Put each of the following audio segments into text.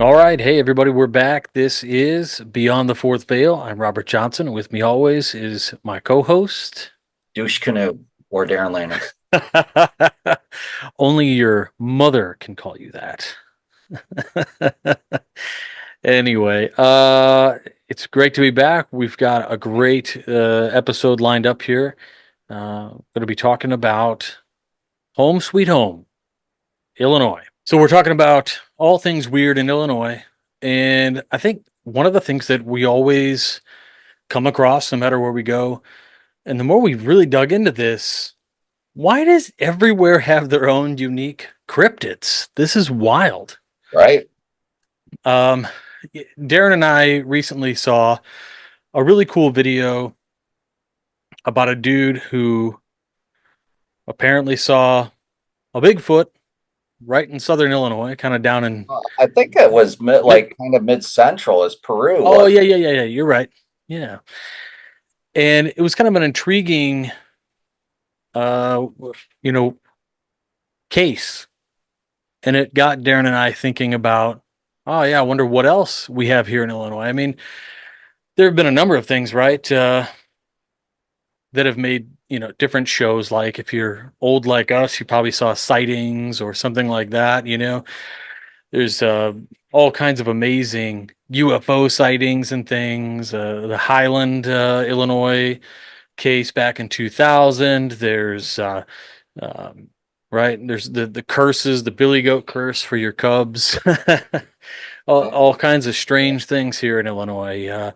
All right. Hey, everybody. We're back. This is Beyond the Fourth Veil. I'm Robert Johnson. And with me always is my co host. Douche Canoe or Darin and Only your mother can call you that. Anyway, it's great to be back. We've got a great episode lined up here. Going to be talking about Home Sweet Home, Illinois. So, we're talking about all things weird in Illinois. And I think one of the things that we always come across no matter where we go. And the more we've really dug into this, why does everywhere have their own unique cryptids? This is wild. right? Um, Darren and I recently saw a really cool video about a dude who apparently saw a Bigfoot right in southern Illinois, kind of down in I think it was mid. kind of mid central as Peru Oh, was. yeah. You're right. Yeah. And it was kind of an intriguing, uh, you know, case. And it got Darren and I thinking about, oh yeah, I wonder what else we have here in Illinois. I mean, there have been a number of things, right, that have made different shows. Like if you're old like us, you probably saw sightings or something like that. There's all kinds of amazing UFO sightings and things. The Highland, Illinois case back in 2000. There's um, right. There's the curses, the Billy Goat curse for your Cubs. All kinds of strange things here in Illinois.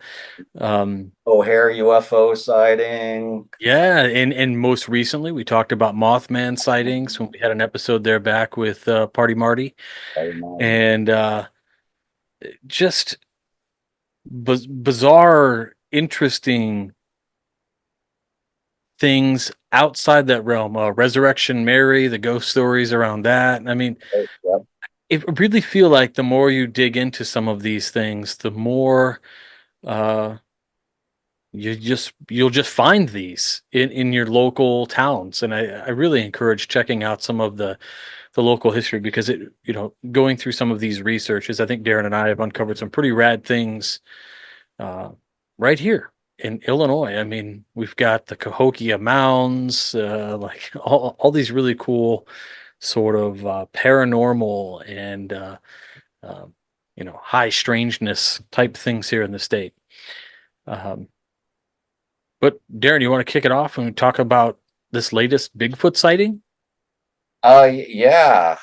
Um, O'Hare UFO sighting. yeah, and most recently we talked about Mothman sightings when we had an episode there back with Party Marty, and just bizarre, interesting things outside that realm. Resurrection Mary, the ghost stories around that. I mean, Yep. it really feel like the more you dig into some of these things, the more uh, you'll just find these in your local towns. And I really encourage checking out some of the local history because going through some of these researches, I think Darren and I have uncovered some pretty rad things uh, right here in Illinois. I mean, we've got the Cahokia Mounds, like all these really cool sort of paranormal and high strangeness type things here in the state. Um, but Darren, you want to kick it off and talk about this latest Bigfoot sighting? Yeah.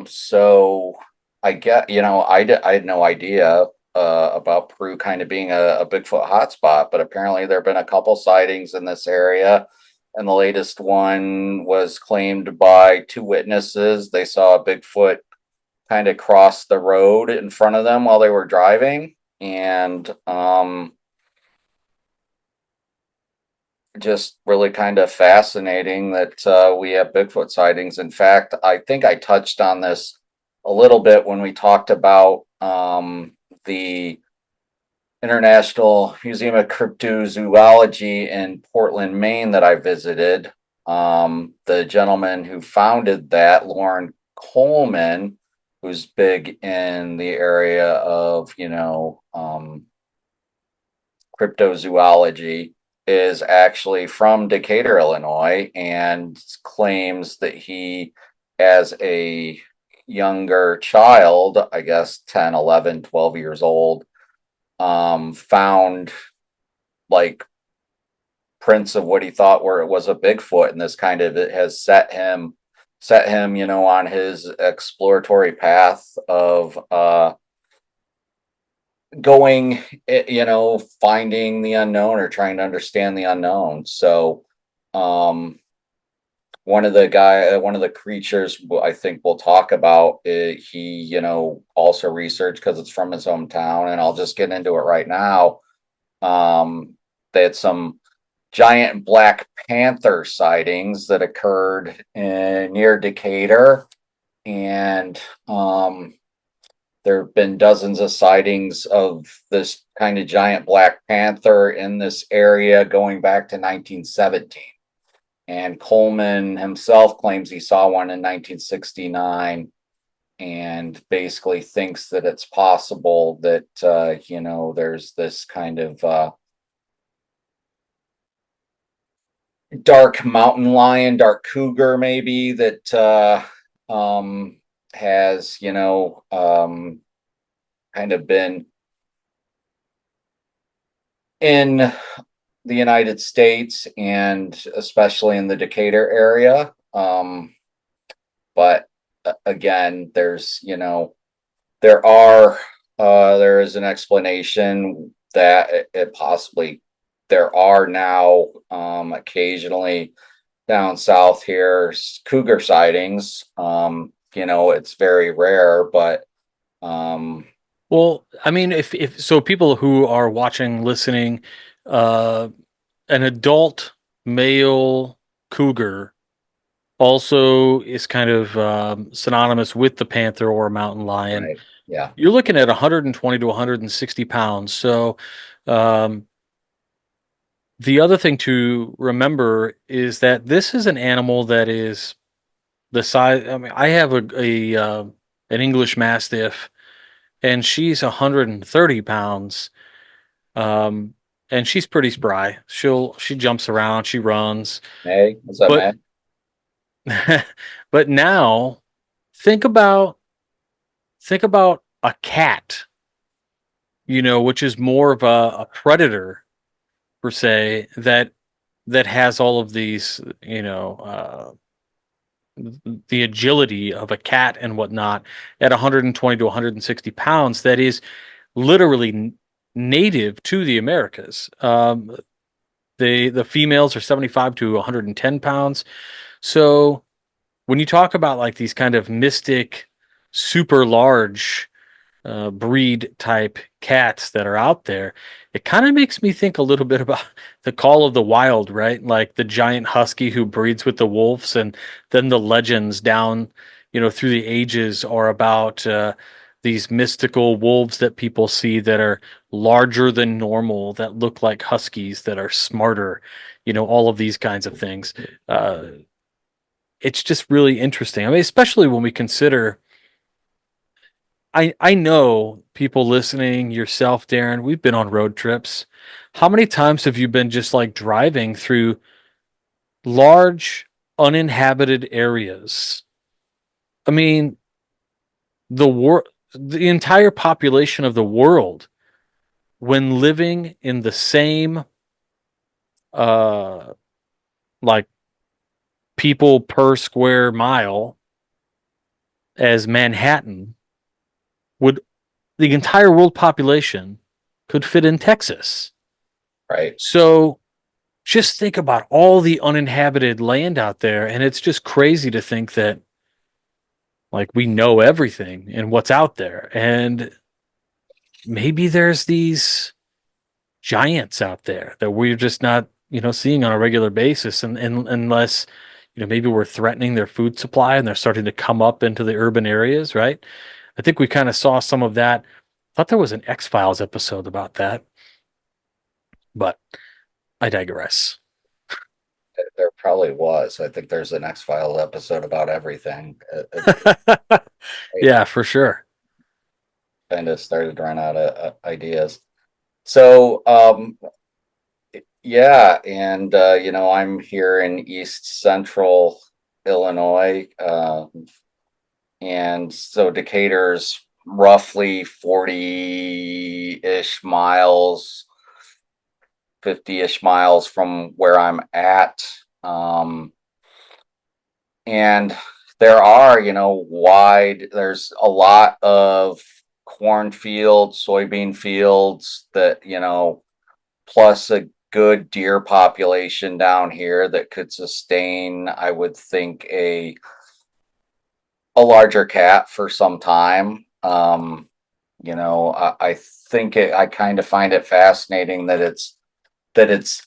So I get, I had no idea about Peru kind of being a Bigfoot hotspot, but apparently there have been a couple sightings in this area. And the latest one was claimed by two witnesses. They saw a Bigfoot kind of cross the road in front of them while they were driving. And just really kind of fascinating that we have Bigfoot sightings. In fact, I think I touched on this a little bit when we talked about the International Museum of Cryptozoology in Portland, Maine, that I visited. The gentleman who founded that, Lauren Coleman, who's big in the area of, cryptozoology, is actually from Decatur, Illinois, and claims that he, as a younger child, I guess 10, 11, 12 years old, found like prints of what he thought were it was a Bigfoot, and this kind of it has set him, on his exploratory path of going, finding the unknown or trying to understand the unknown. So, one of the creatures I think we'll talk about, he, also researched because it's from his hometown, and I'll just get into it right now. They had some giant black panther sightings that occurred near Decatur, and there have been dozens of sightings of this kind of giant black panther in this area going back to 1917. And Coleman himself claims he saw one in 1969. and basically thinks that it's possible that, there's this kind of, dark mountain lion, dark cougar, maybe that, has, kind of been in the United States and especially in the Decatur area. But again, there is an explanation that it possibly there are now, occasionally down south here, cougar sightings. It's very rare, but um, Well, I mean, if so, people who are watching, listening, uh, an adult male cougar also is kind of synonymous with the panther or mountain lion. right, yeah, You're looking at 120 to 160 pounds. So, um, the other thing to remember is that this is an animal that is the size. I mean, I have an English Mastiff, and she's 130 pounds. Um, and she's pretty spry. She jumps around, she runs. May, is that But May? but now think about think about a cat, which is more of a predator per se that has all of these, the agility of a cat and whatnot at 120 to 160 pounds. That is literally native to the Americas. The females are 75 to 110 pounds. So when you talk about like these kind of mystic, super large breed type cats that are out there, it kind of makes me think a little bit about the Call of the Wild, right? Like the giant husky who breeds with the wolves, and then the legends down, through the ages are about these mystical wolves that people see that are larger than normal, that look like huskies, that are smarter, all of these kinds of things. Uh, it's just really interesting. I mean, especially when we consider I know people listening, yourself, Darin, we've been on road trips. How many times have you been just like driving through large uninhabited areas? I mean, the entire population of the world, when living in the same uh like people per square mile as Manhattan, would the entire world population could fit in Texas. Right. So just think about all the uninhabited land out there, and it's just crazy to think that like we know everything and what's out there, and maybe there's these giants out there that we're just not seeing on a regular basis, and unless maybe we're threatening their food supply and they're starting to come up into the urban areas, right? I think we kind of saw some of that. Thought there was an X-Files episode about that, but I digress. There probably was. I think there's an X-File episode about everything. It Yeah, for sure. kind of started to run out of ideas. So, yeah, and I'm here in East Central Illinois, and so Decatur's roughly 40-ish miles, 50-ish miles from where I'm at. And there's a lot of cornfields, soybean fields that, plus a good deer population down here that could sustain, I would think, a larger cat for some time. I think I kind of find it fascinating that it's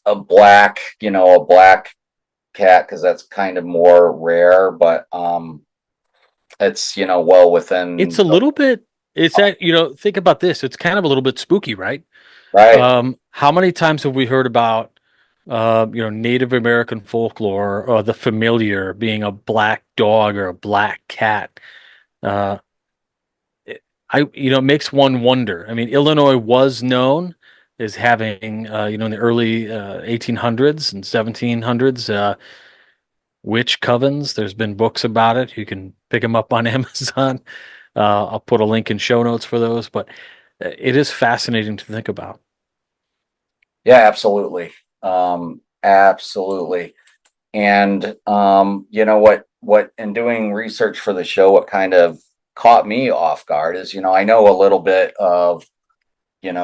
a black cat, because that's kind of more rare, but it's well It's within a little bit. It's that think about this. It's kind of a little bit spooky, right? right, How many times have we heard about Native American folklore or the familiar being a black dog or a black cat? Uh, it makes one wonder. I mean, Illinois was known as having, in the early 1800s and 1700s, witch covens. There's been books about it. You can pick them up on Amazon. I'll put a link in show notes for those, but it is fascinating to think about. Yeah, absolutely. Absolutely. And what in doing research for the show, what kind of caught me off guard is, I know a little bit of,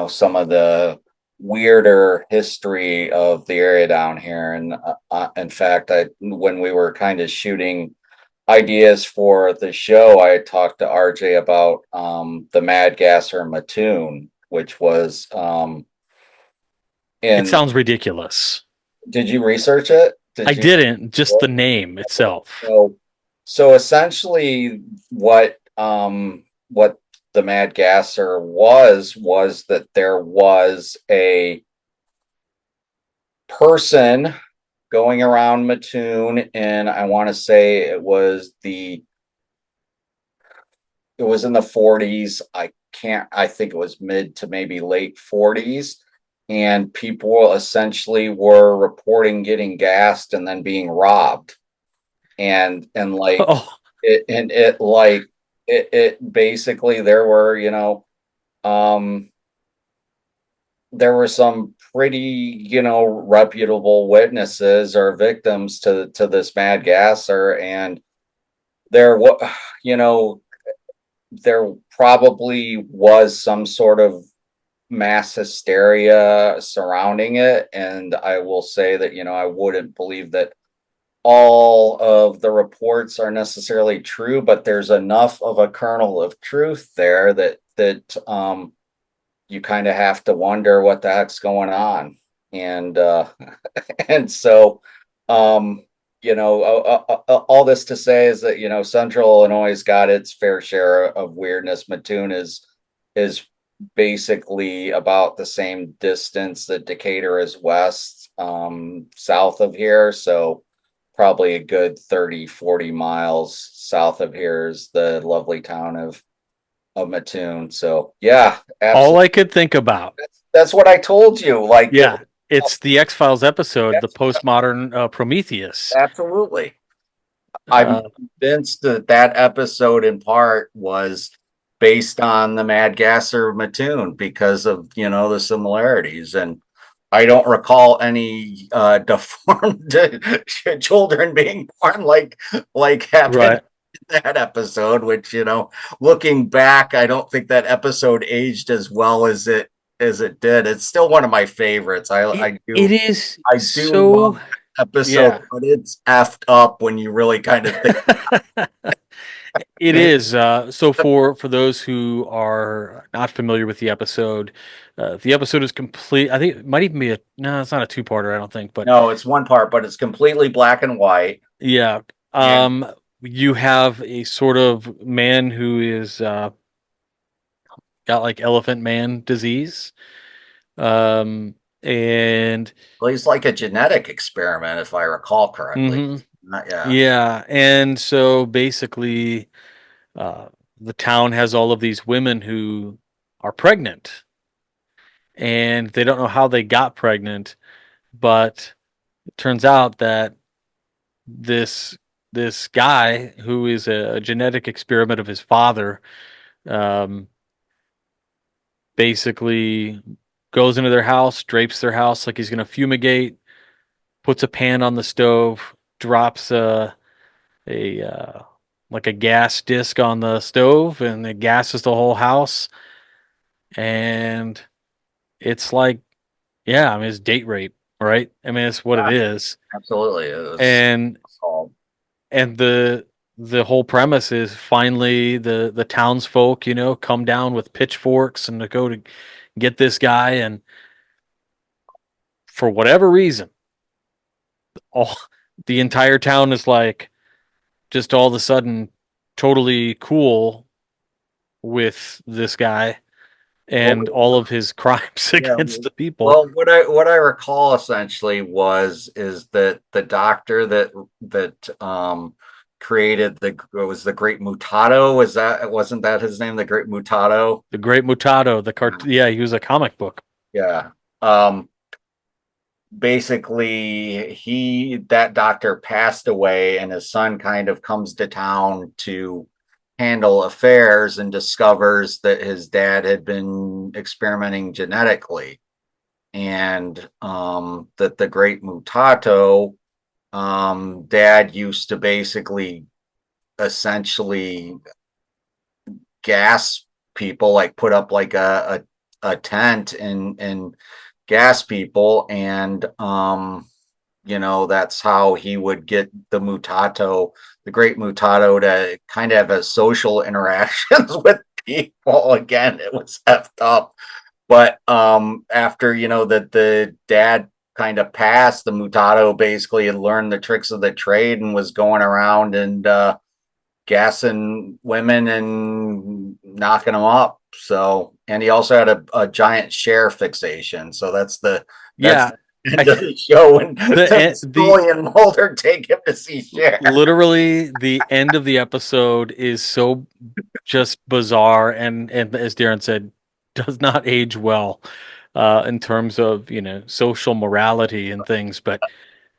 some of the weirder history of the area down here. And in fact, when we were kind of shooting ideas for the show, I talked to RJ about the Mad Gasser Mattoon, which was It in. sounds ridiculous. Did you research it? I Did you? didn't, just the name itself. So, so essentially, what the Mad Gasser was that there was a person going around Mattoon, and I want to say it was in the 40s. I think it was mid to maybe late 40s. And people essentially were reporting getting gassed and then being robbed. And like Oh, it basically um there were some pretty, reputable witnesses or victims to this mad gasser, and there was, you know, there probably was some sort of mass hysteria surrounding it. And I will say that, I wouldn't believe that all of the reports are necessarily true, but there's enough of a kernel of truth there that you kind of have to wonder what the heck's going on. And and so all this to say is that, Central Illinois got its fair share of weirdness. Mattoon is basically about the same distance that Decatur is west, south of here. So probably a good 30-40 miles south of here is the lovely town of Mattoon. So yeah, all absolutely. I could think about. That's what I told you. Like Yeah, it's the X-Files episode, the postmodern Prometheus. absolutely. I'm Uh, convinced that that episode in part was based on the Mad Gasser Mattoon because of, the similarities. And I don't recall any deformed children being born like happened right. in that episode, which, looking back, I don't think that episode aged as well as it did. It's still one of my favorites. I It I it do is I do so love episode, yeah. but it's effed up when you really kind of think. It is. So for those who are not familiar with the episode is complete. I think it might even be a no, it's not a two-parter, I don't think, but No, it's one part, but it's completely black and white. yeah. And You have a sort of man who is got like elephant man disease. And well, he's like a genetic experiment, if I recall correctly. mhm, Yeah. yeah, and so basically, uh, the town has all of these women who are pregnant, and they don't know how they got pregnant, but it turns out that this this guy who is a genetic experiment of his father, um, basically goes into their house, drapes their house like he's going to fumigate, puts a pan on the stove, drops a like a gas disc on the stove, and it gasses the whole house. And it's like, yeah, I mean, it's date rape, right? I mean, it's what it Yeah, is. absolutely. It was And all and the whole premise is finally the townsfolk, come down with pitchforks and to go to get this guy, and for whatever reason, all the entire town is like just all of a sudden totally cool with this guy well, and all of his crimes yeah. against the people. Well, what I recall essentially is that the doctor that created the Great Mutato. Wasn't that his name? The Great Mutato. The Great Mutado, the cart. Yeah, he was a comic book. Yeah. Basically that doctor passed away and his son kind of comes to town to handle affairs and discovers that his dad had been experimenting genetically and that the Great Mutato, dad used to basically essentially gas people, like put up like a tent and gas people, and that's how he would get the Great Mutato, to kind of have a social interactions with people. Again, it was effed up. But after that the dad kind of passed, the Mutato basically had learned the tricks of the trade and was going around and gassing women and knocking them up. So, and he also had a giant share fixation. So that's Yeah, the I end of the show when the Scully and Mulder take him to see Cher. literally the end of the episode is so just bizarre, and as Darren said, does not age well in terms of social morality and things. But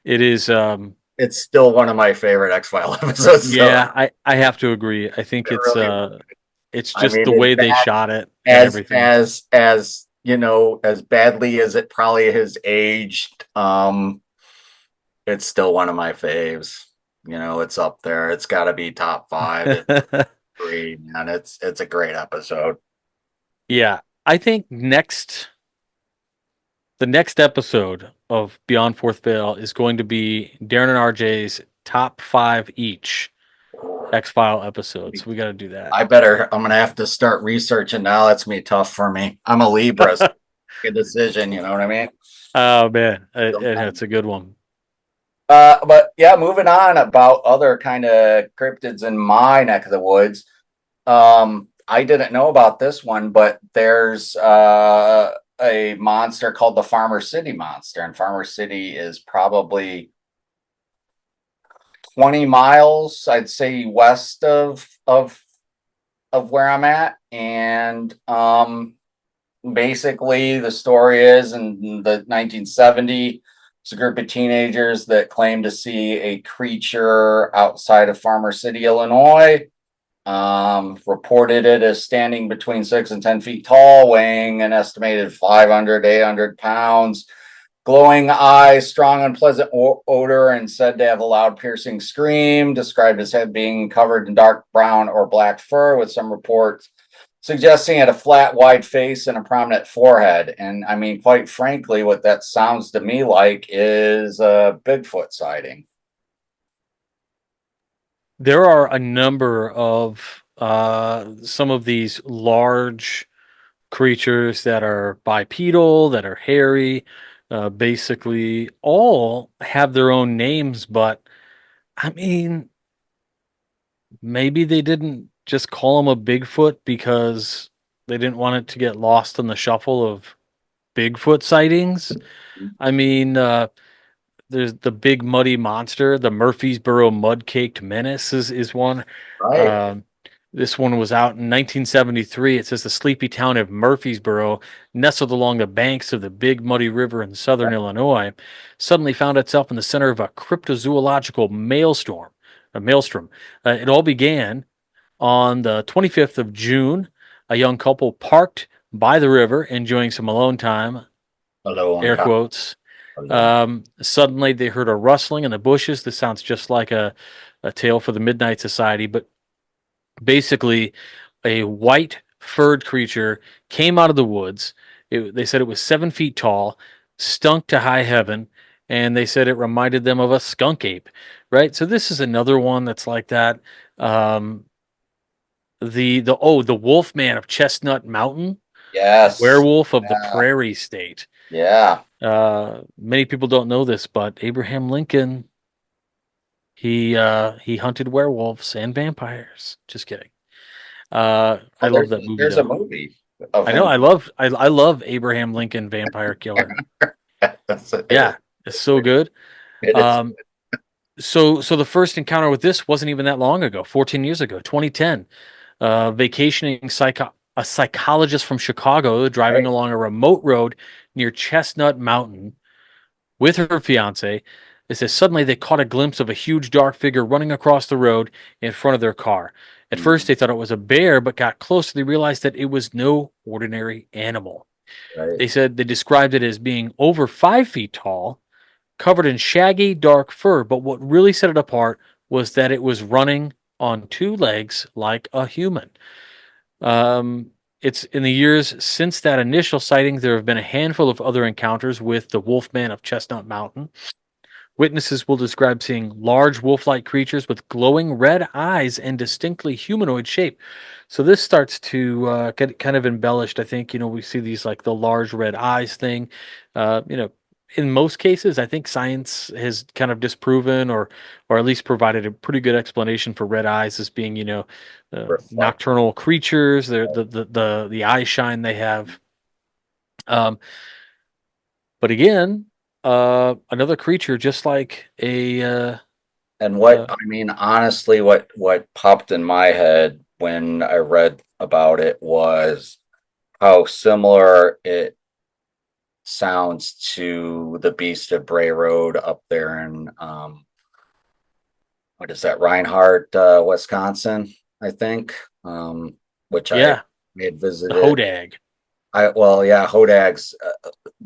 it is, It's still one of my favorite X-File episodes. So yeah, I have to agree. I think it really, it's I just mean, the as way they bad shot it and as everything. as badly as it probably has aged, it's still one of my faves. It's up there. It's got to be top five. It's three, man. It's a great episode. Yeah, I think the next episode of Beyond Fourth Veil is going to be Darren and RJ's top five each X-File episodes. We got to do that. I'm gonna have to start researching now. That's gonna be tough for me. I'm a Libra, so a decision, you know what I mean? Oh man, it's a good one. But yeah, moving on about other kind of cryptids in my neck of the woods. I didn't know about this one, but there's a monster called the Farmer City monster, and Farmer City is probably 20 miles, I'd say, west of where I'm at. And basically the story is in the 1970s, it's a group of teenagers that claim to see a creature outside of Farmer City, Illinois. Reported it as standing between 6 and 10 feet tall, weighing an estimated 500, 800 pounds, glowing eyes, strong, unpleasant odor, and said to have a loud, piercing scream. Described his head being covered in dark brown or black fur, with some reports suggesting it had a flat, wide face and a prominent forehead. And I mean, quite frankly, what that sounds to me like is a Bigfoot sighting. There are a number of some of these large creatures that are bipedal, that are hairy, basically all have their own names, but I mean, maybe they didn't just call him a Bigfoot because they didn't want it to get lost in the shuffle of Bigfoot sightings. I mean, there's the big muddy monster, the Murfreesboro mud caked menace is one. Right. Um, this one was out in 1973. It says the sleepy town of Murfreesboro, nestled along the banks of the Big Muddy River in southern Illinois, suddenly found itself in the center of a cryptozoological maelstrom. A maelstrom. It all began on the 25th of June. A young couple parked by the river, enjoying some alone time, Alone, air quotes. alone. Suddenly they heard a rustling in the bushes. This sounds just like a tale for the Midnight Society, but basically a white furred creature came out of the woods. They said it was 7 feet tall, stunk to high heaven, and they said it reminded them of a skunk ape, right? So this is another one that's like that. Um, the Wolf Man of Chestnut Mountain, Yes. werewolf of the Yeah. Prairie State. Yeah. Many people don't know this, but Abraham Lincoln, he hunted werewolves and vampires. Just kidding. I Well, love that movie there's a though. movie of I know him. I love Abraham Lincoln Vampire Killer. It is. Yeah, it's so good. It is. Um, So the first encounter with this wasn't even that long ago, 14 years ago, 2010. Vacationing a psychologist from Chicago driving Right. along a remote road near Chestnut Mountain with her fiance. It says suddenly they caught a glimpse of a huge dark figure running across the road in front of their car. At first, Mhm. they thought it was a bear, but got closer. They realized that it was no ordinary animal. Right. They said they described it as being over 5 feet tall, covered in shaggy, dark fur. But what really set it apart was that it was running on two legs like a human. Um, it's in the years since that initial sighting, there have been a handful of other encounters with the Wolfman of Chestnut Mountain. Witnesses will describe seeing large wolf like creatures with glowing red eyes and distinctly humanoid shape. So this starts to get kind of embellished. I think, we see these like the large red eyes thing. Uh, you know, in most cases, I think science has kind of disproven or at least provided a pretty good explanation for red eyes as being, Reflect. nocturnal creatures. They're the eye shine they have. Um, but again, another creature just like And uh, I mean, honestly, what popped in my head when I read about it was how similar it sounds to the Beast of Bray Road up there in what is that, Reinhardt, Wisconsin, I think. Which I yeah, had the visited. hodag. Well, yeah, Hodag's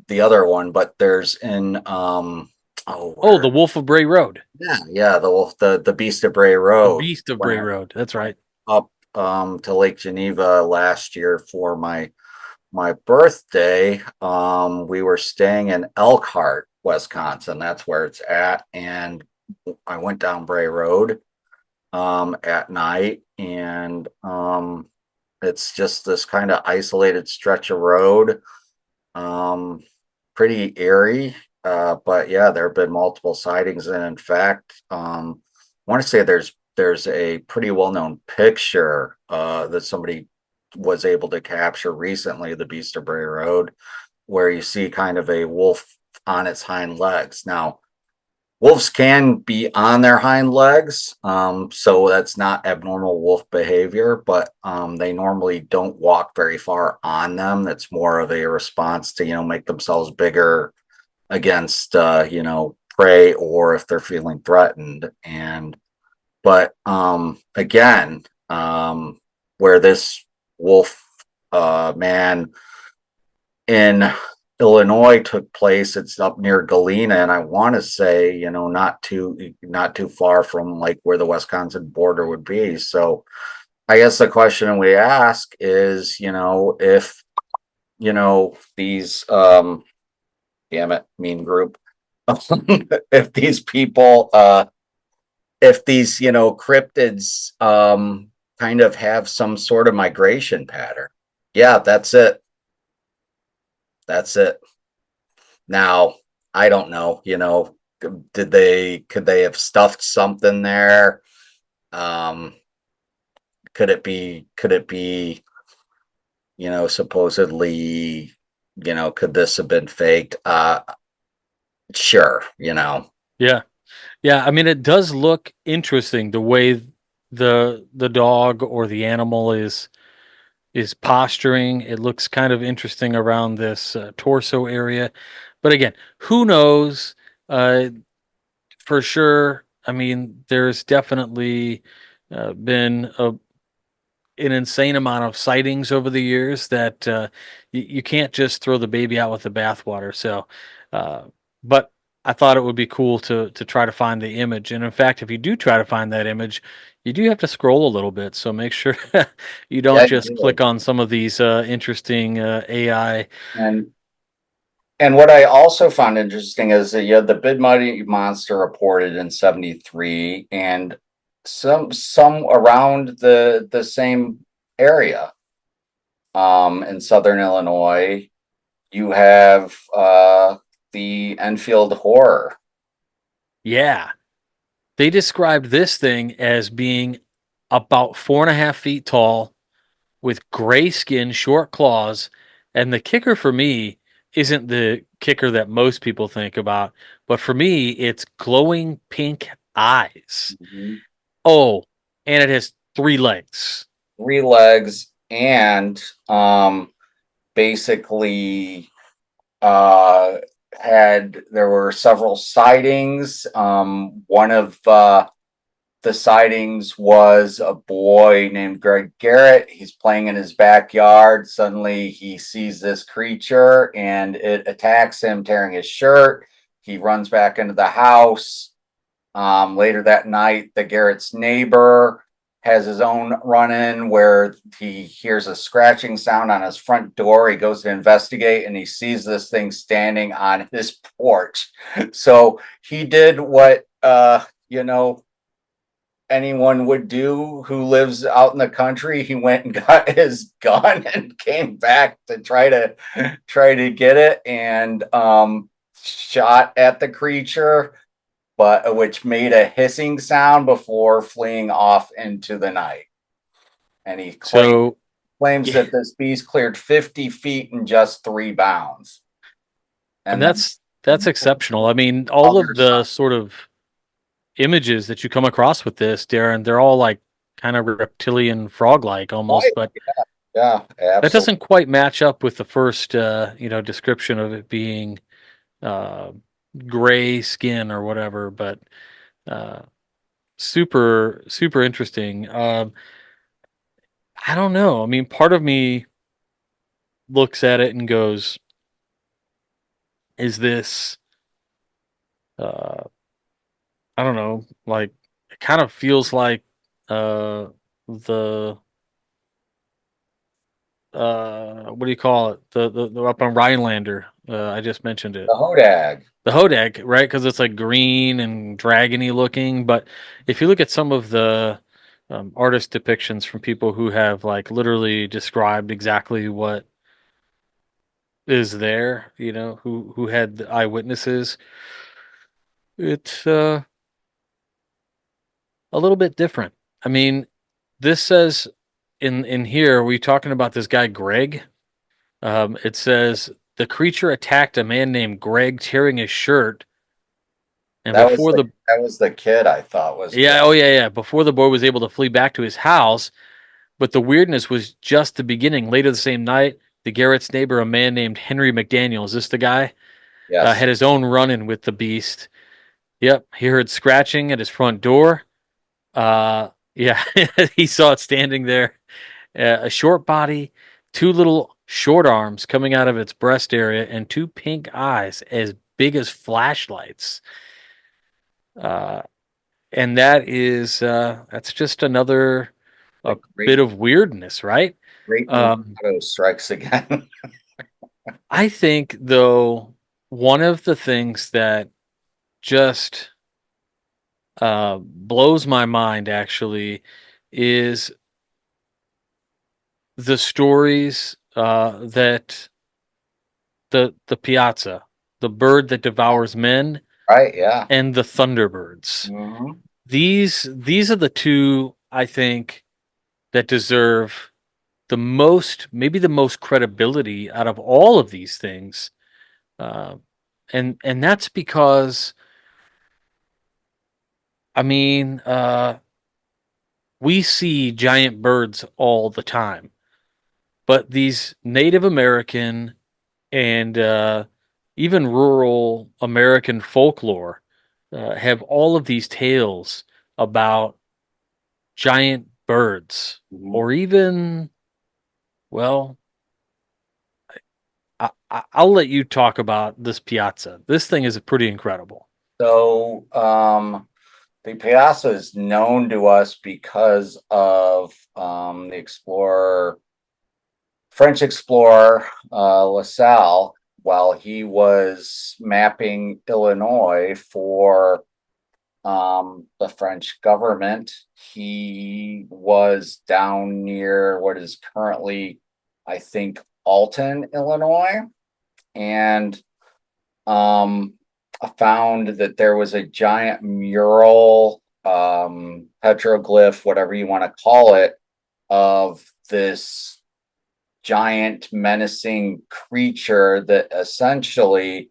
the other one, but there's in oh, Oh, where, the Wolf of Bray Road. yeah, the Beast of Bray The Road. Beast of When Bray I Road. That's went right. up to Lake Geneva last year for my birthday, we were staying in Elkhart, Wisconsin. That's where it's at. And I went down Bray Road at night, and it's just this kind of isolated stretch of road. Um, Pretty eerie. But yeah, there have been multiple sightings, and in fact, I want to say there's a pretty well-known picture that somebody was able to capture recently, the Beast of Bray Road, where you see kind of a wolf on its hind legs. Now, wolves can be on their hind legs, so that's not abnormal wolf behavior, but they normally don't walk very far on them. That's more of a response to, make themselves bigger against, prey, or if they're feeling threatened. But again, where this wolf man in Illinois took place, it's up near Galena, and I want to say, not too far from like where the Wisconsin border would be. So I guess the question we ask is, if these damn it, mean group, if these people, if these, cryptids kind of have some sort of migration pattern. Yeah, that's it. That's it. Now, I don't know, could they have stuffed something there? Um, could it be, supposedly, could this have been faked? Sure, Yeah. Yeah. I mean, it does look interesting the way the dog or the animal is posturing. It looks kind of interesting around this torso area. But again, who knows? Uh, for sure. I mean, there's definitely been an insane amount of sightings over the years that you can't just throw the baby out with the bathwater. So, uh, but I thought it would be cool to try to find the image. And in fact, if you do try to find that image, you do have to scroll a little bit. So make sure you don't yeah, you just click do. on some of these interesting AI. And what I also found interesting is that, the Big Muddy Monster reported in 73, and some around the same area, in southern Illinois, you have the Enfield Horror. Yeah, they described this thing as being about 4.5 feet tall with gray skin, short claws, and the kicker for me isn't the kicker that most people think about, but for me, it's glowing pink eyes. Mhm. Oh, and it has 3 legs. 3 legs, and basically uh there were several sightings. One of the sightings was a boy named Greg Garrett. He's playing in his backyard. Suddenly he sees this creature and it attacks him, tearing his shirt. He runs back into the house. Later that night, the Garrett's neighbor has his own run-in where he hears a scratching sound on his front door. He goes to investigate and he sees this thing standing on his porch. So he did what anyone would do who lives out in the country. He went and got his gun and came back to try to get it, and shot at the creature, but which made a hissing sound before fleeing off into the night. And he So, claims yeah, that this beast cleared 50 feet in just 3 bounds. and And then that's exceptional. I mean, all other of sign. the sort of images that you come across with this, Darren, they're all like kind of reptilian frog-like almost, Right. but Yeah, that absolutely. doesn't quite match up with the first description of it being uh gray skin or whatever, but uh super super interesting. I don't know. I mean, part of me looks at it and goes, is this uh I don't know, like it kind of feels like the what do you call it? The up on Rhinelander. I just mentioned it. The Hodag. The Hodag, right? Because it's like green and dragony looking. But if you look at some of the artist depictions from people who have like literally described exactly what is there, who had the eyewitnesses, it's a little bit different. I mean, this says in here, we talking about this guy Greg. It says the creature attacked a man named Greg, tearing his shirt, and before the That was the kid I thought was yeah, Greg. oh yeah, yeah, before the boy was able to flee back to his house, but the weirdness was just the beginning. Later the same night, the Garrett's neighbor, a man named Henry McDaniel, is this the guy? Yes. Had his own run-in with the beast. Yep, he heard scratching at his front door. Yeah, he saw it standing there. A short body, 2 little short arms coming out of its breast area, and 2 pink eyes as big as flashlights. Uh, and that's just another The a bit of weirdness, right? great Um, mulatto strikes again. I think though one of the things that just blows my mind actually is the stories that the piazza, the bird that devours men, Right, yeah. and the thunderbirds. Hmm. These are the two I think that deserve the most, maybe the most credibility out of all of these things. Uh, and that's because I mean, we see giant birds all the time, but these Native American and even rural American folklore have all of these tales about giant birds, Hmm. or even, well, I'll let you talk about this piazza. This thing is pretty incredible. So, the Piazza is known to us because of the French explorer La Salle, while he was mapping Illinois for the French government. He was down near what is currently, I think, Alton, Illinois, and um, I found that there was a giant mural, petroglyph, whatever you want to call it, of this giant menacing creature that essentially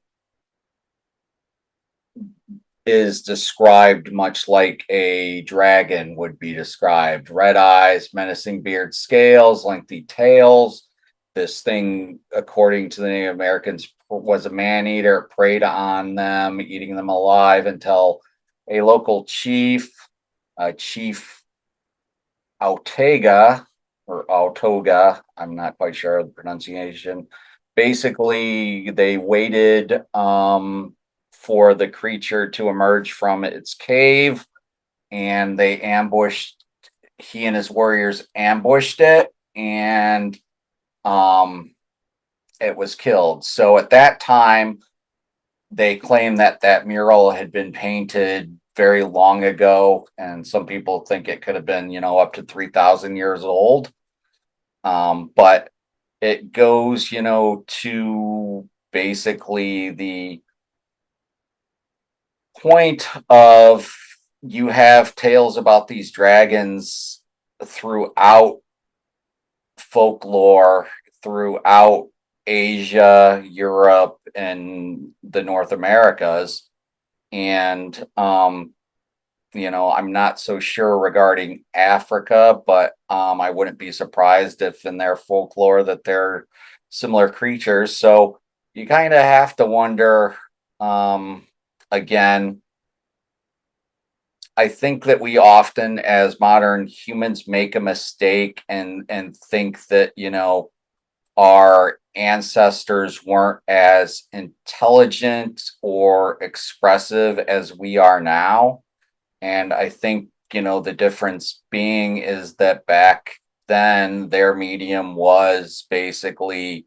is described much like a dragon would be described. Red eyes, menacing beard, scales, lengthy tails. This thing, according to the Native Americans, was a man eater, preyed on them, eating them alive until a local chief, Chief Autega or Autoga, I'm not quite sure of the pronunciation. Basically, they waited for the creature to emerge from its cave, and he and his warriors ambushed it, and um, it was killed. So at that time, they claim that that mural had been painted very long ago, and some people think it could have been, up to 3,000 years old. But it goes, to basically the point of you have tales about these dragons throughout folklore, throughout Asia, Europe, and the North Americas. And I'm not so sure regarding Africa, but I wouldn't be surprised if in their folklore that they're similar creatures. So you kind of have to wonder, again, I think that we often as modern humans make a mistake and think that, our ancestors weren't as intelligent or expressive as we are now. And I think, the difference being is that back then their medium was basically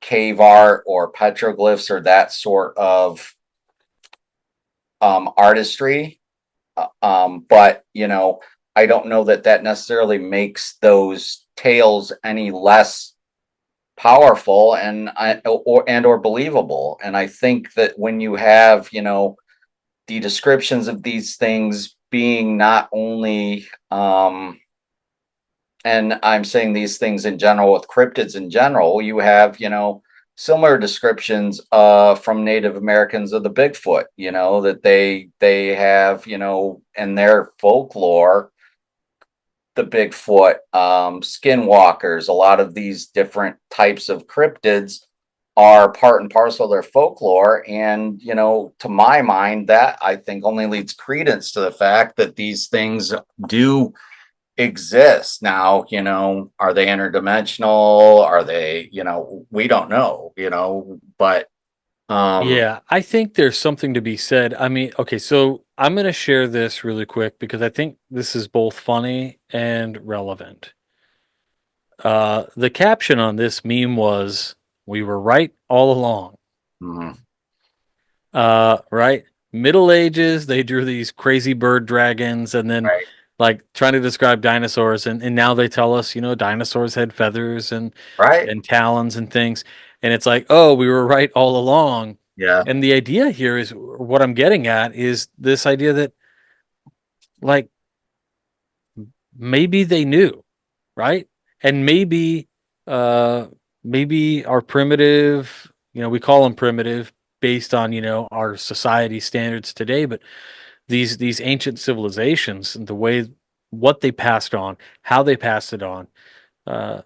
cave art or petroglyphs or that sort of artistry. But, I don't know that that necessarily makes those tales any less powerful or believable. And I think that when you have, the descriptions of these things being not only and I'm saying these things in general with cryptids in general, you have, similar descriptions from Native Americans of the Bigfoot, that they have, in their folklore, the Bigfoot, skinwalkers, a lot of these different types of cryptids are part and parcel of their folklore. And, to my mind, that I think only leads credence to the fact that these things do exist. Now, are they interdimensional? Are they, we don't know, but Yeah, I think there's something to be said. I mean, okay, so I'm going to share this really quick because I think this is both funny and relevant. The caption on this meme was, "We were right all along." mm, Right? Middle Ages, they drew these crazy bird dragons and then right, like trying to describe dinosaurs, and now they tell us, dinosaurs had feathers right, and talons and things. And it's like, oh, we were right all along. yeah, And the idea here is what I'm getting at is this idea that like maybe they knew, right? And uh maybe our primitive, we call them primitive based on, our society standards today, but these ancient civilizations and the way what they passed on, how they passed it on, uh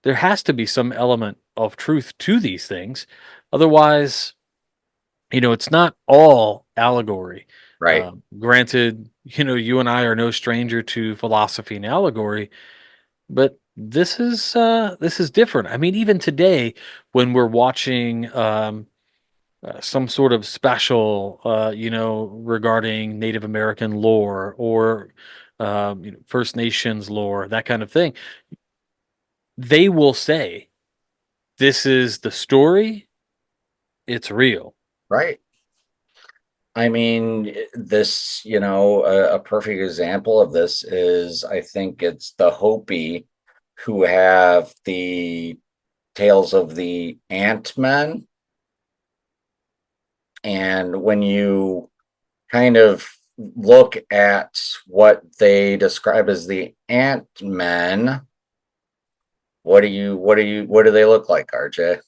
there has to be some element of truth to these things. Otherwise, it's not all allegory. right, Granted, you and I are no stranger to philosophy and allegory, but this is different. I mean, even today, when we're watching some sort of special, regarding Native American lore or First Nations lore, that kind of thing, they will say, "This is the story. It's real." right. I mean, this, a perfect example of this is I think it's the Hopi who have the tales of the Ant-Men. And when you kind of look at what they describe as the Ant-Men, what do they look like, RJ?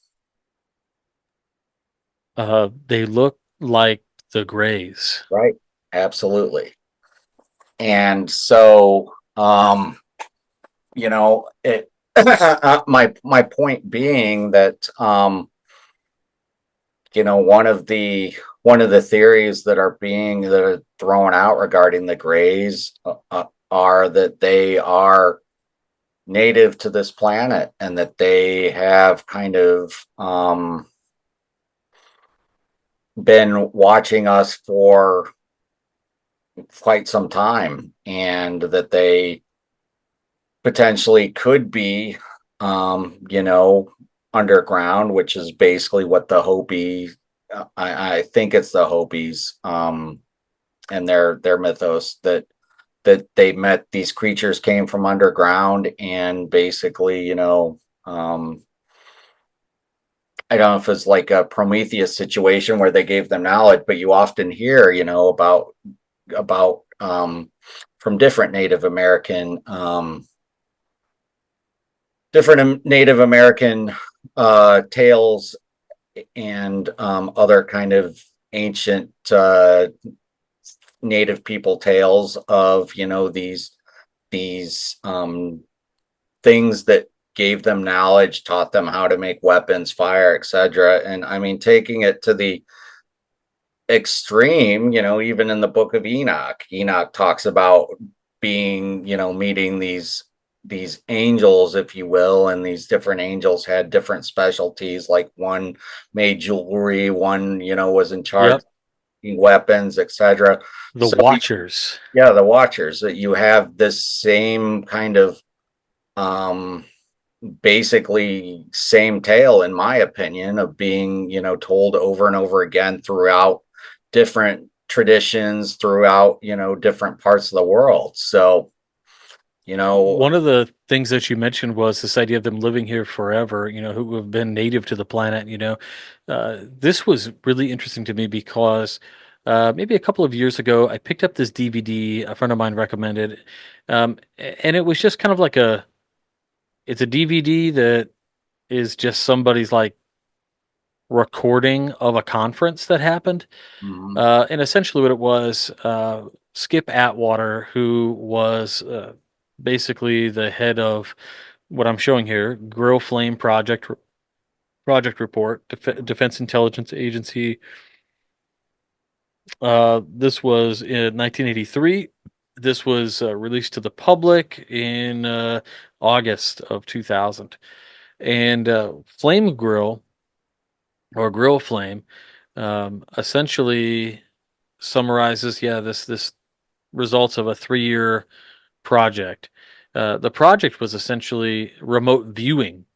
They look like The Greys. right? Absolutely. And so, it, my point being that, one of the theories that are thrown out regarding the Greys are that they are native to this planet and that they have kind of been watching us for quite some time, and that they potentially could be, underground, which is basically what the Hopi, I think it's the Hopis, and their mythos, that they met these creatures, came from underground, and basically, I don't know if it's like a Prometheus situation where they gave them knowledge, but you often hear, about from different Native American tales, and other kind of ancient Native people tales of, these things that gave them knowledge, taught them how to make weapons, fire, etc. And I mean, taking it to the extreme, even in the book of Enoch talks about being, meeting these angels, if you will, and these different angels had different specialties. Like one made jewelry, one, was in charge of Yep. weapons, etc. The So Watchers. yeah, the Watchers, that you have this same kind of, um basically same tale, in my opinion, of being, told over and over again throughout different traditions, throughout, different parts of the world. So, you know One of the things that you mentioned was this idea of them living here forever, who have been native to the planet. This was really interesting to me because maybe a couple of years ago, I picked up this DVD a friend of mine recommended. And it was just kind of like it's a DVD that is just somebody's like recording of a conference that happened. mhm. And essentially, what it was, Skip Atwater, who was basically the head of what I'm showing here, Grill Flame Project Report, Defense Intelligence Agency. This was in 1983. This was released to the public in August of 2000. And Flame Grill, or Grill Flame, essentially summarizes, yeah, this results of a 3-year project. The project was essentially remote viewing.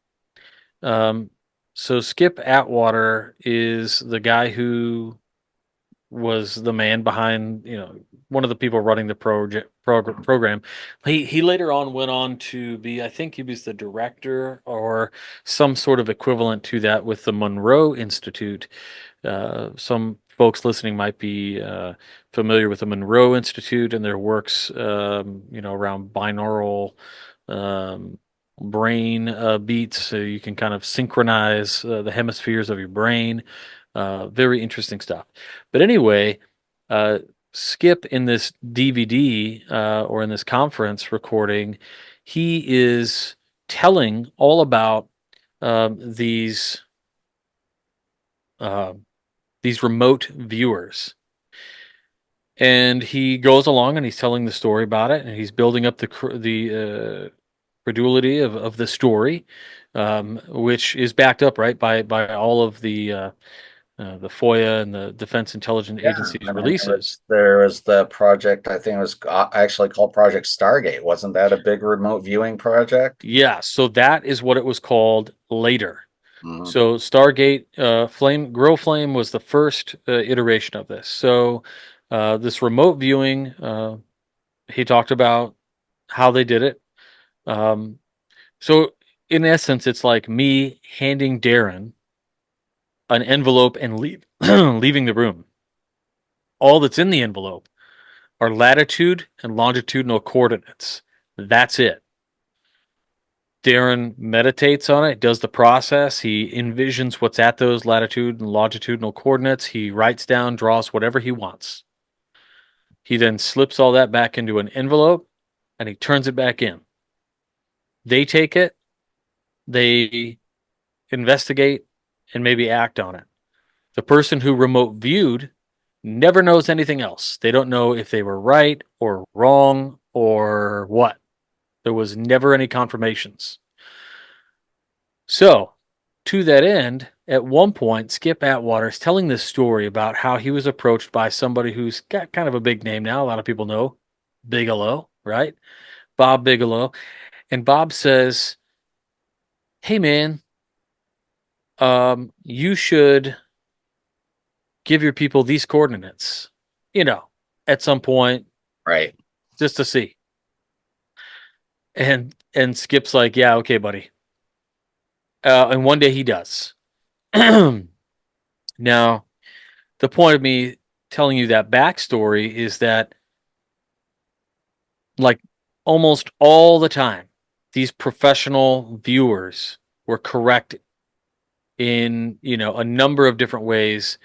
Um, so Skip Atwater is the guy who was the man behind, one of the people running the program. He later on went on to be, I think he was the director or some sort of equivalent to that with the Monroe Institute. Some folks listening might be familiar with the Monroe Institute and their works, around binaural um, brain beats, so you can kind of synchronize the hemispheres of your brain. Very interesting stuff. But anyway, uh, Skip in this DVD or in this conference recording, he is telling all about these. Uh, these remote viewers. And he goes along and he's telling the story about it, and he's building up the credulity of the story, which is backed up right by all of the FOIA and the Defense Intelligence Yeah, Agency's I mean, releases. there was the project, I think it was actually called Project Stargate. Wasn't that a big remote viewing project? Yeah, so that is what it was called later. Mhm. So Stargate, Grow Flame was the first iteration of this. So this remote viewing, he talked about how they did it. Um, so in essence, it's like me handing Darin an envelope and leaving the room. All that's in the envelope are latitude and longitudinal coordinates. That's it. Darren meditates on it, does the process. He envisions what's at those latitude and longitudinal coordinates. He writes down, draws whatever he wants. He then slips all that back into an envelope and he turns it back in. They take it, they investigate, and maybe act on it. The person who remote viewed never knows anything else. They don't know if they were right or wrong or what. There was never any confirmations. So, to that end, at one point, Skip Atwater's telling this story about how he was approached by somebody who's got kind of a big name now. A lot of people know Bigelow, right? Bob Bigelow. And Bob says, "Hey, man, you should give your people these coordinates, you know, at some point, Right. just to see." And Skip's like, "Yeah, okay, buddy." And one day he does. Now, the point of me telling you that backstory is that, like, almost all the time, these professional viewers were correct in, a number of different ways.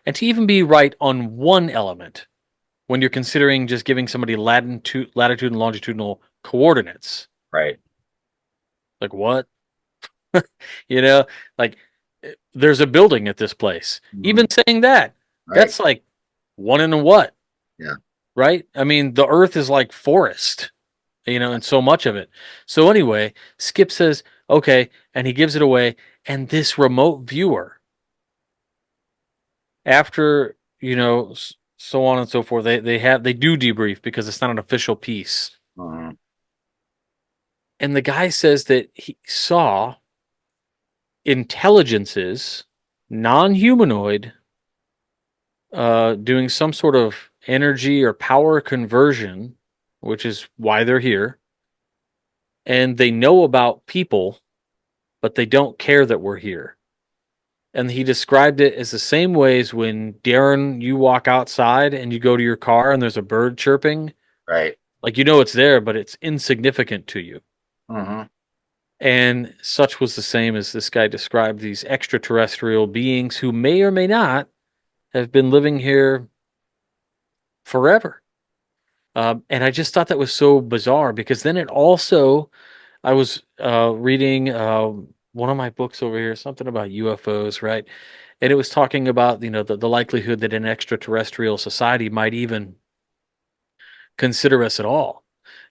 And to even be right on one element when you're considering just giving somebody latitude and longitudinal coordinates, Right. like what? you know, like there's a building at this place. Even Mhm. saying that, Right. that's like one in a what, Yeah. right? I mean, the earth is like forest, and so much of it. So anyway, Skip says, okay, and he gives it away. And this remote viewer, after, so on and so forth, they do debrief because it's not an official piece. Mhm. And the guy says that he saw intelligences, non-humanoid, doing some sort of energy or power conversion, which is why they're here. And they know about people, but they don't care that we're here. And he described it as the same ways when Darren, you walk outside and you go to your car and there's a bird chirping, Right. like it's there, but it's insignificant to you. Mhm. And such was the same as this guy described these extraterrestrial beings who may or may not have been living here forever. And I just thought that was so bizarre because then it also, I was reading one of my books over here, something about UFOs, right? And it was talking about, the likelihood that an extraterrestrial society might even consider us at all.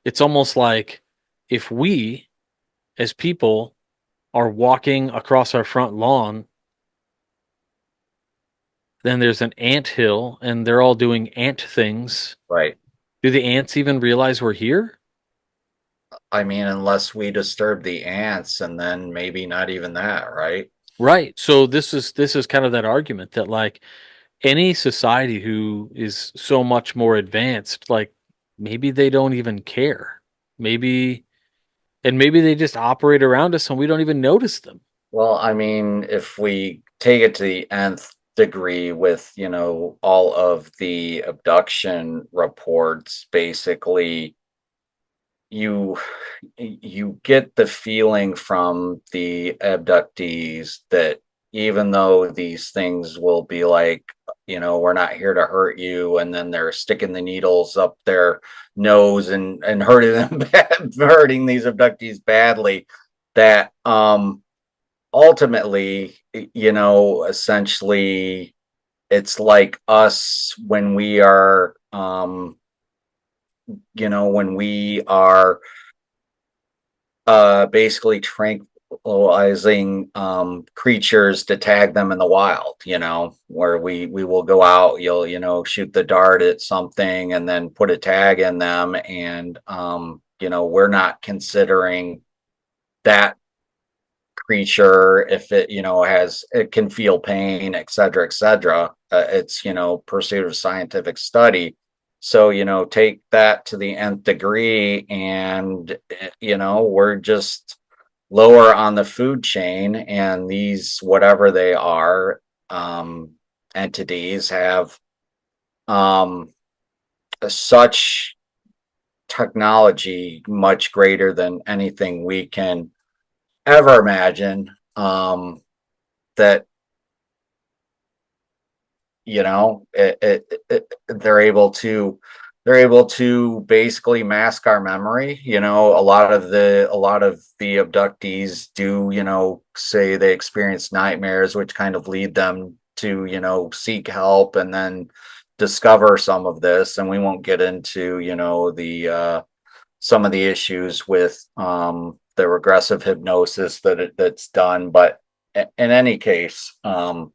It's almost like if we, as people, are walking across our front lawn, then there's an ant hill and they're all doing ant things. Right. Do the ants even realize we're here? I mean, unless we disturb the ants, and then maybe not even that, right? Right. So this is kind of that argument that, like, any society who is so much more advanced, like, maybe they don't even care. Maybe and maybe they just operate around us and we don't even notice them. Well, I mean, if we take it to the nth degree with, all of the abduction reports, basically, you you get the feeling from the abductees that even though these things will be like, we're not here to hurt you, and then they're sticking the needles up their nose and hurting them hurting these abductees badly, that ultimately, essentially, it's like us when we are when we are basically tranquilizing creatures to tag them in the wild, where we will go out, you'll, shoot the dart at something and then put a tag in them, and we're not considering that creature if it, it can feel pain, et cetera, et cetera. It's, pursuit of scientific study. So, take that to the nth degree, and we're just lower on the food chain, and these, whatever they are, entities have um such technology much greater than anything we can ever imagine that they're able to basically mask our memory. A lot of the abductees do, say they experience nightmares, which kind of lead them to, seek help and then discover some of this. And we won't get into, the some of the issues with the regressive hypnosis that's done. But in any case, the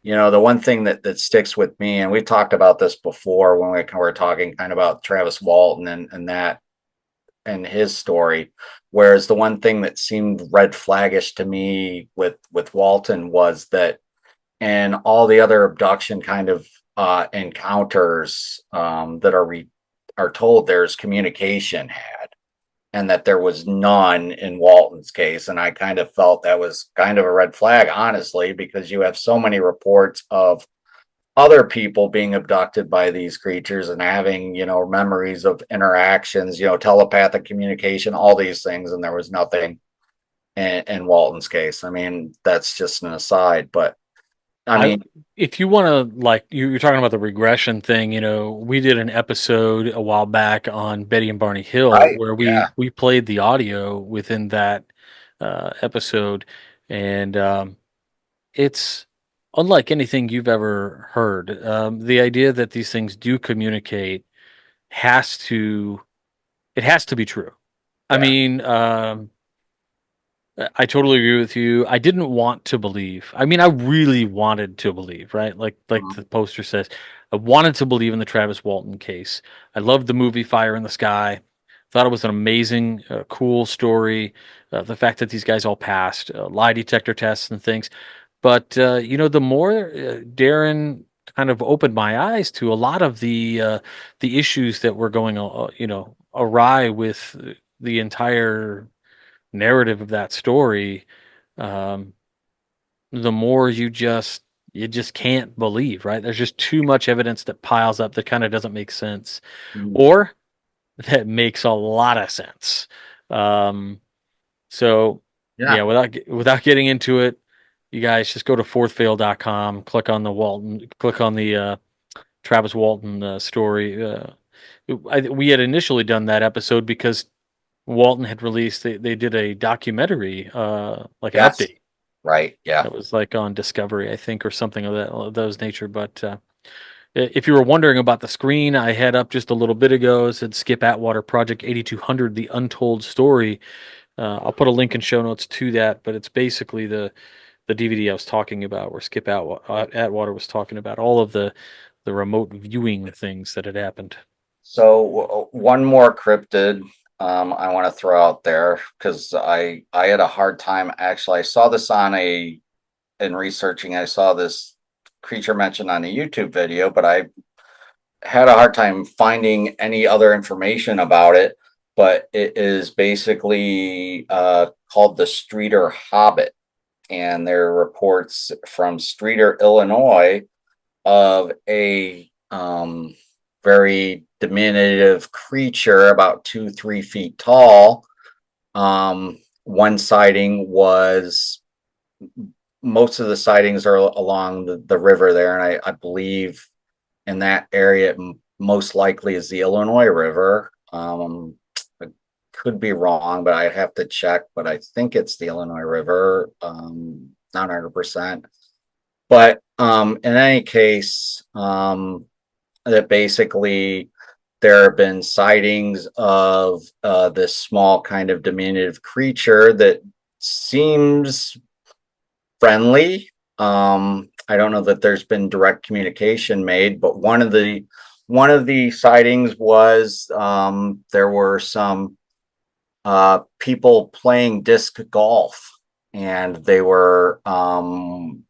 one thing that sticks with me, and we talked about this before when we were talking kind of about Travis Walton and that and his story, whereas the one thing that seemed red flaggish to me with Walton was that and all the other abduction kind of encounters that are told there's communication had, and that there was none in Walton's case. And I kind of felt that was kind of a red flag, honestly, because you have so many reports of other people being abducted by these creatures and having, memories of interactions, telepathic communication, all these things. And there was nothing in Walton's case. I mean, that's just an aside, but I I mean, if you want to like you're talking about the regression thing, we did an episode a while back on Betty and Barney Hill right. where Yeah. we played the audio within that episode, and it's unlike anything you've ever heard. The idea that these things do communicate has to it has to be true. I Yeah. mean, I totally agree with you. I didn't want to believe. I mean, I really wanted to believe, right? Like Mhm. the poster says, I wanted to believe in the Travis Walton case. I loved the movie Fire in the Sky. Thought it was an amazing, cool story. The fact that these guys all passed lie detector tests and things. But the more Darren kind of opened my eyes to a lot of the issues that were going, awry with the entire narrative of that story, um, the more you just can't believe, right? There's just too much evidence that piles up that kind of doesn't make sense, Mhm. or that makes a lot of sense. Um, so Yeah. yeah, without getting into it, you guys just go to fourthfail.com, click on the Travis Walton story. We had initially done that episode because Walton had released they did a documentary, like an Yes. update Right. Yeah. that was like on Discovery, I think, or something of those nature. But if you were wondering about the screen, I had up just a little bit ago. It said Skip Atwater Project 8200: The Untold Story. I'll put a link in show notes to that, but it's basically the DVD I was talking about, where Atwater was talking about all of the remote viewing things that had happened. So one more cryptid I want to throw out there because I had a hard time actually. I saw this in researching. I saw this creature mentioned on a YouTube video, but I had a hard time finding any other information about it. But it is basically called the Streeter Hobbit, and there are reports from Streeter, Illinois, of a very diminutive creature about 2, 3 feet tall. One sighting was Most of the sightings are along the river there, and I believe in that area most likely is the Illinois River. I could be wrong, but I have to check. But I think it's the Illinois River, not 100%. But in any case, that basically there have been sightings of this small kind of diminutive creature that seems friendly. I don't know that there's been direct communication made, but one of the sightings was there were some people playing disc golf, and they were on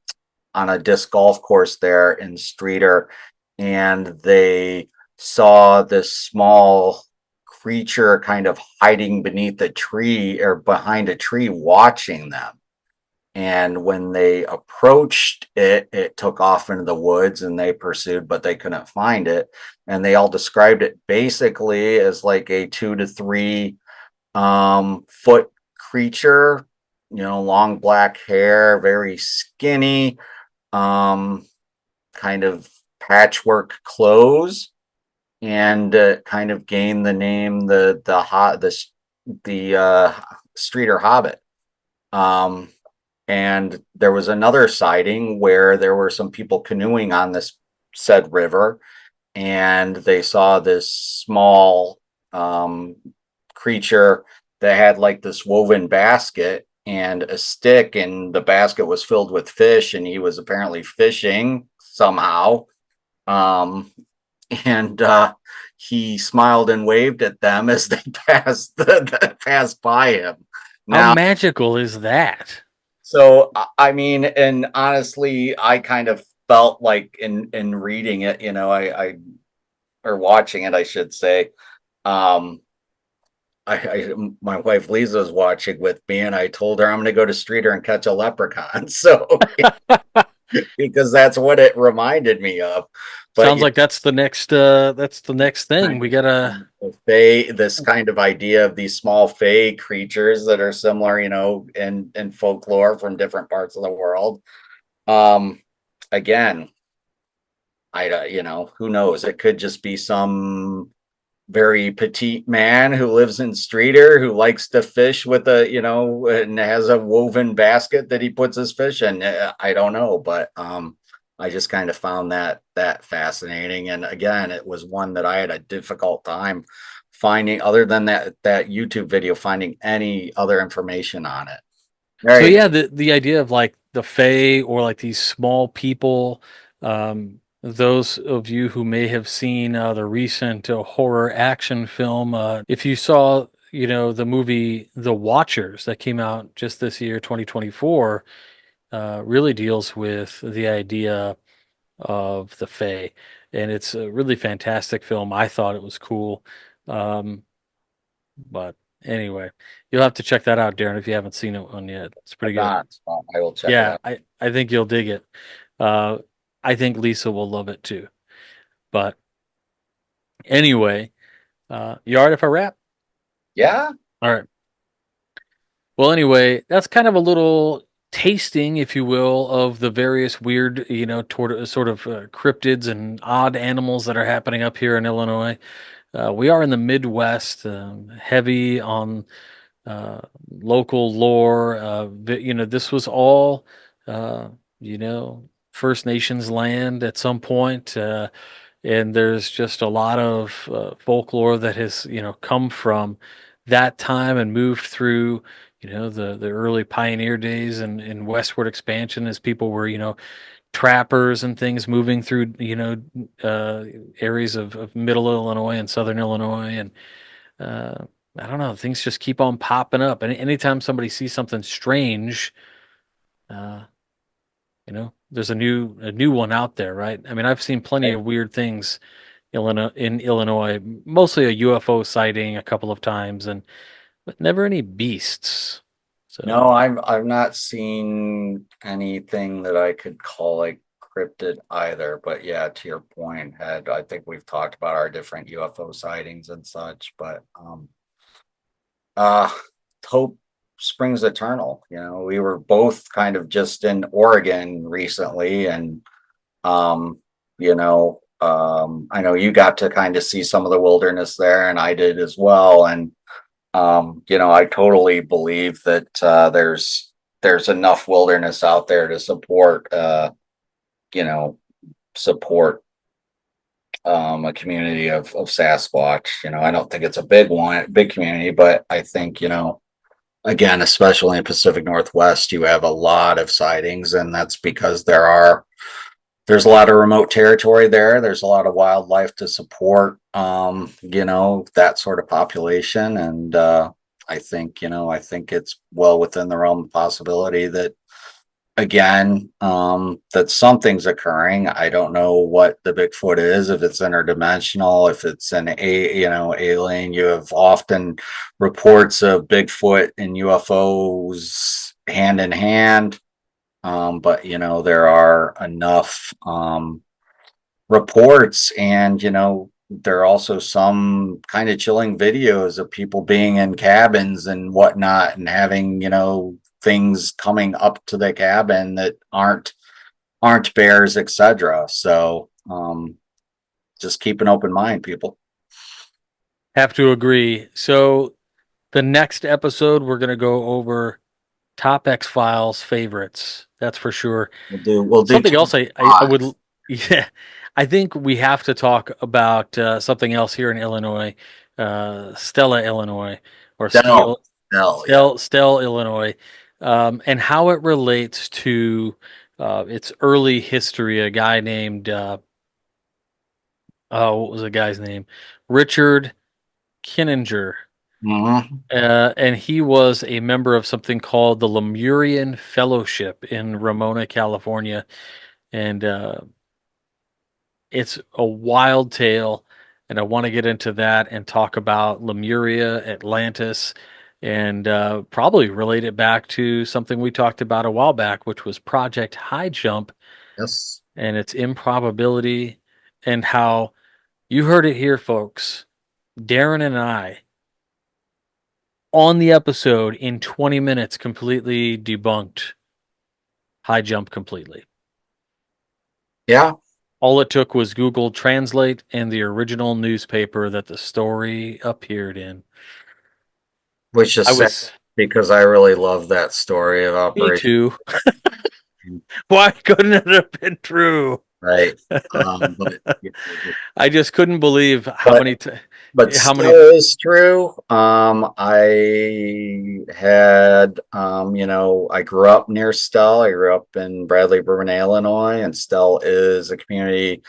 a disc golf course there in Streeter, and they saw this small creature kind of hiding beneath a tree or behind a tree watching them. And when they approached it, it took off into the woods and they pursued, but they couldn't find it. And they all described it basically as like a 2 to 3 foot creature, long black hair, very skinny, um, kind of patchwork clothes, and kind of gained the name the Streeter Hobbit. Um, and there was another sighting where there were some people canoeing on this said river, and they saw this small um, creature that had like this woven basket and a stick, and the basket was filled with fish, and he was apparently fishing somehow. Um, and he smiled and waved at them as they passed by him. How Now, magical is that? so I mean, and honestly, I kind of felt like in reading it, I or watching it, I should say. Um, my wife Lisa was watching with me, and I told her I'm going to go to Streeter and catch a leprechaun. So because that's what it reminded me of. But Sounds like that's the next thing. kind We of gotta this kind of idea of these small fey creatures that are similar, in folklore from different parts of the world. Um, Again, who knows? It could just be some very petite man who lives in Streeter who likes to fish with and has a woven basket that he puts his fish in. I don't know, but I just kind of found that fascinating. And again, it was one that I had a difficult time finding, other than that YouTube video, finding any other information on it. So Right. yeah, the idea of like the Fae or like these small people, those of you who may have seen the recent horror action film, if you saw, the movie The Watchers that came out just this year, 2024, really deals with the idea of the Fae, and it's a really fantastic film. I thought it was cool. Um, but anyway, you'll have to check that out, Darren, if you haven't seen it one yet. It's pretty I'm good. not, so I will check it Yeah, out. I think you'll dig it. Uh, I think Lisa will love it too. But anyway, you all right if I wrap? Yeah. All right. Well, anyway, that's kind of a little tasting, if you will, of the various weird, sort of cryptids and odd animals that are happening up here in Illinois. We are in the Midwest, heavy on local lore. This was all, uh, you know, First Nations land at some point, and there's just a lot of folklore that has, come from that time and moved through, the early pioneer days and westward expansion as people were, trappers and things moving through, uh, areas of middle Illinois and southern Illinois and uh, I don't know. Things just keep on popping up, and anytime somebody sees something strange, uh, there's a new one out there, right? I mean, I've seen plenty of weird things in Illinois, mostly a UFO sighting a couple of times, but never any beasts. No, So I've not seen anything that I could call like cryptid either. But yeah, to your point, I think we've talked about our different UFO sightings and such. But uh, hope springs eternal. We were both kind of just in Oregon recently, and I know you got to kind of see some of the wilderness there, and I did as well. And I totally believe that there's enough wilderness out there to you know, support a community of Sasquatch. I don't think it's a big community, but I think, again, especially in Pacific Northwest, you have a lot of sightings, and that's because there's a lot of remote territory there. There's a lot of wildlife to support, that sort of population. And I think it's well within the realm of possibility that, again, that something's occurring. I don't know what the Bigfoot is, if it's interdimensional, if it's alien. You have often reports of Bigfoot and UFOs hand in hand. But there are enough reports, and there are also some kind of chilling videos of people being in cabins and whatnot and having things coming up to the cabin that aren't bears, etc. So just keep an open mind, people. Have to agree. So the next episode, we're going to go over top X Files favorites. That's for sure. We'll do Something top else I would, five. yeah, I think we have to talk about something else here in Illinois, Stella, Illinois, or Dell, Dell, yeah. Stell, Illinois, and how it relates to its early history. A guy named, oh, what was the guy's name? Richard Kinninger. Hmm. And he was a member of something called the Lemurian Fellowship in Ramona, California. And it's a wild tale. And I want to get into that and talk about Lemuria, Atlantis, and probably relate it back to something we talked about a while back, which was Project High Jump Yes. and its improbability, and how you heard it here, folks. Darin and I on the episode in 20 minutes completely debunked High Jump completely. Yeah. All it took was Google Translate and the original newspaper that the story appeared in. Which is I sad was, because I really love that story of me Operation. too. Why couldn't it have been true? Right. But I just couldn't believe but but how many, still is true. I had I grew up near Stell. I grew up in Bradley, Bourbon, Illinois, and Stell is a community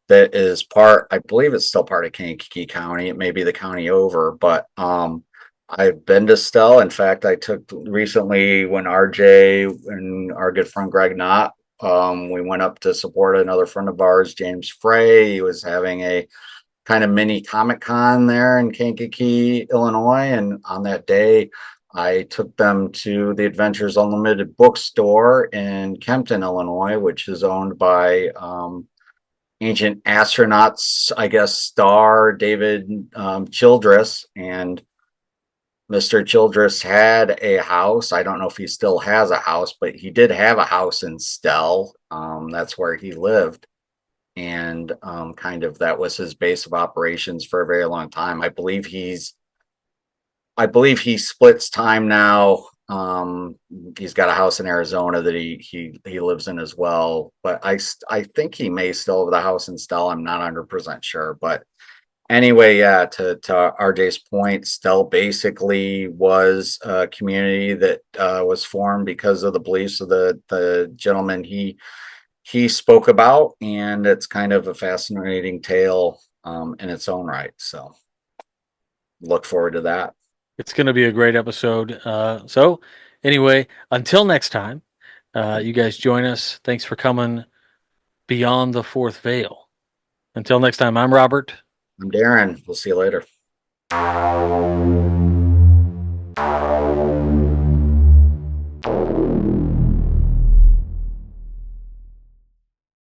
that is part, I believe it's still part of Kankakee County. It may be the county over, but I've been to Stell. In fact, I took recently when RJ and our good friend Greg Knott, we went up to support another friend of ours, James Frey. He was having a kind of mini Comic Con there in Kankakee, Illinois. And on that day, I took them to the Adventures Unlimited bookstore in Kempton, Illinois, which is owned by ancient astronauts, I guess, star David Childress. And Mr. Childress had a house. I don't know if he still has a house, but he did have a house in Stell. That's where he lived. And kind of that was his base of operations for a very long time. I believe he splits time now. He's got a house in Arizona that he lives in as well. But I think he may still have the house in Stell. I'm not 100% sure. But anyway, yeah, to RJ's point, Stell basically was a community that was formed because of the beliefs of the gentleman he spoke about, and it's kind of a fascinating tale in its own right. So look forward to that. it's going to be a great episode. So, anyway, until next time, you guys join us. Thanks for coming beyond the fourth veil. Until next time, I'm Robert. I'm Darin. We'll see you later.